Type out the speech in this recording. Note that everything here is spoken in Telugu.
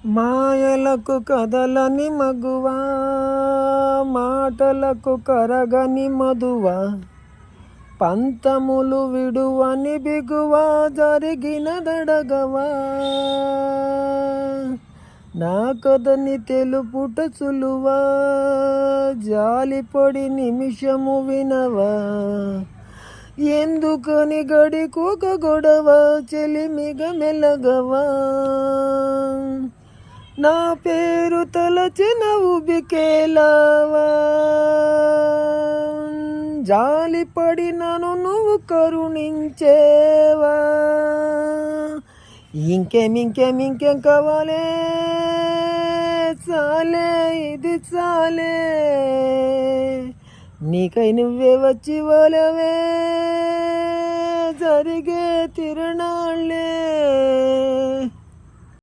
మాయలకు కదలని మగువా, మాటలకు కరగని మధువా, పంతములు విడువని బిగువా, జరిగినదడగవా. నా కథని తెలుపుట సులువా, జాలిపడి నిమిషము వినవా. ఎందుకని గడికొక గొడవ, చెలిమిగ మెలగవా. నా పేరు తలచిన ఉబికేలావా, జాలిపడి నన్ను నువ్వు కరుణించేవా. ఇంకేం కావాలే, చాలే ఇది చాలే. నీకై నువ్వే వచ్చి వలవే, జరిగే తిరణాళ్ళే.